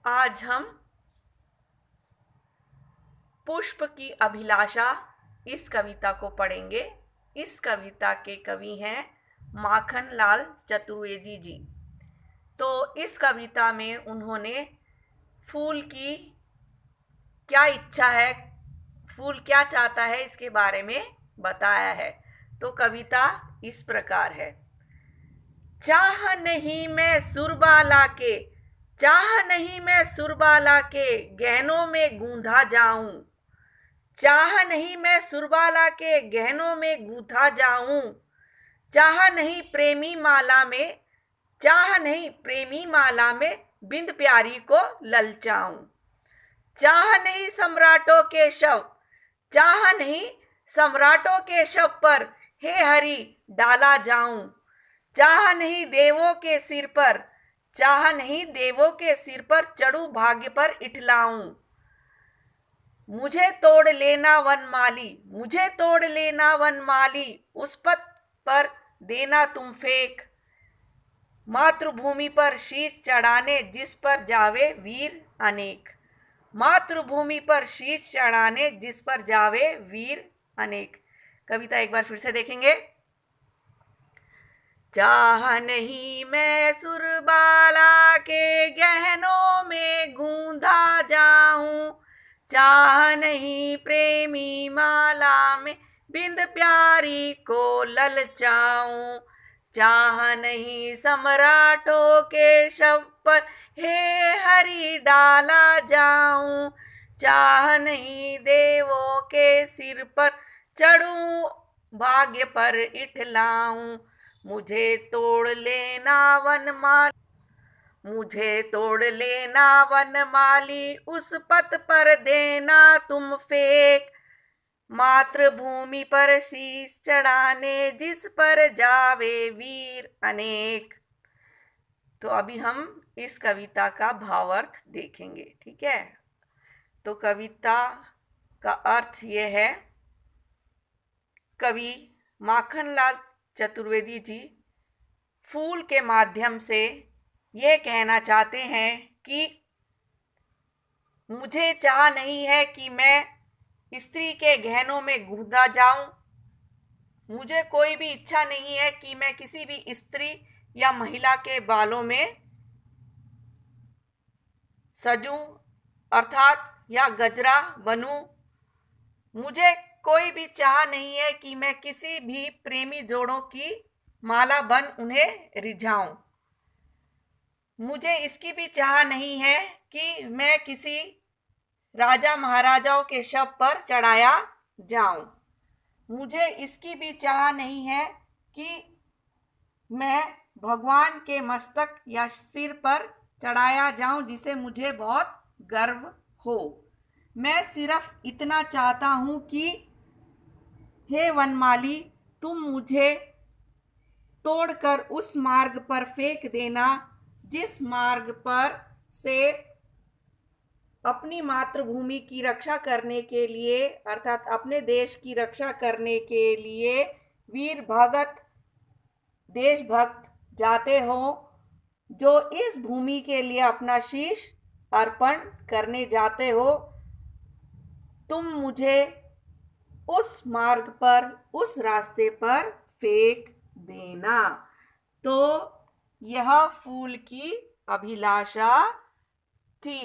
आज हम पुष्प की अभिलाषा इस कविता को पढ़ेंगे। इस कविता के कवि हैं माखनलाल चतुर्वेदी जी। तो इस कविता में उन्होंने फूल की क्या इच्छा है, फूल क्या चाहता है, इसके बारे में बताया है। तो कविता इस प्रकार है। चाह नहीं मैं सुरबाला के, चाह नहीं मैं सुरबाला के गहनों में गूंधा जाऊं। चाह नहीं मैं सुरबाला के गहनों में गूंथा जाऊं। चाह नहीं प्रेमी माला में, चाह नहीं प्रेमी माला में बिंद प्यारी को ललचाऊं। चाह नहीं सम्राटों के शव, चाह नहीं सम्राटों के शव पर हे हरि डाला जाऊं। चाह नहीं देवों के सिर पर, चाह नहीं देवों के सिर पर चढ़ू भाग्य पर इठलाऊं। मुझे तोड़ लेना वनमाली, मुझे तोड़ लेना वनमाली, उस पथ पर देना तुम फेंक। मातृभूमि पर शीश चढ़ाने जिस पर जावे वीर अनेक। मातृभूमि पर शीश चढ़ाने जिस पर जावे वीर अनेक। कविता एक बार फिर से देखेंगे। चाह नहीं मैं सुरबाला के गहनों में गूंधा जाऊं। चाह नहीं प्रेमी माला में बिंद प्यारी को ललचाऊं। चाह नहीं सम्राटों के शव पर हे हरि डाला जाऊं। चाह नहीं देवों के सिर पर चढ़ूं भाग्य पर इठलाऊं। मुझे तोड़ लेना वनमाली, मुझे तोड़ लेना वनमाली, उस पथ पर देना तुम फेंक। मातृभूमि पर शीश चढ़ाने जिस पर जावे वीर अनेक। तो अभी हम इस कविता का भावार्थ देखेंगे, ठीक है। तो कविता का अर्थ ये है, कवि माखनलाल चतुर्वेदी जी फूल के माध्यम से ये कहना चाहते हैं कि मुझे चाह नहीं है कि मैं स्त्री के गहनों में गूंथा जाऊं। मुझे कोई भी इच्छा नहीं है कि मैं किसी भी स्त्री या महिला के बालों में सजूं, अर्थात या गजरा बनूं। मुझे कोई भी चाह नहीं है कि मैं किसी भी प्रेमी जोड़ों की माला बन उन्हें रिझाऊं। मुझे इसकी भी चाह नहीं है कि मैं किसी राजा महाराजाओं के शव पर चढ़ाया जाऊं। मुझे इसकी भी चाह नहीं है कि मैं भगवान के मस्तक या सिर पर चढ़ाया जाऊं, जिसे मुझे बहुत गर्व हो। मैं सिर्फ इतना चाहता हूं कि हे वनमाली, तुम मुझे तोड़कर उस मार्ग पर फेंक देना जिस मार्ग पर से अपनी मातृभूमि की रक्षा करने के लिए, अर्थात अपने देश की रक्षा करने के लिए वीर भगत देशभक्त जाते हो, जो इस भूमि के लिए अपना शीश अर्पण करने जाते हो। तुम मुझे उस मार्ग पर, उस रास्ते पर फेंक देना। तो यह फूल की अभिलाषा थी।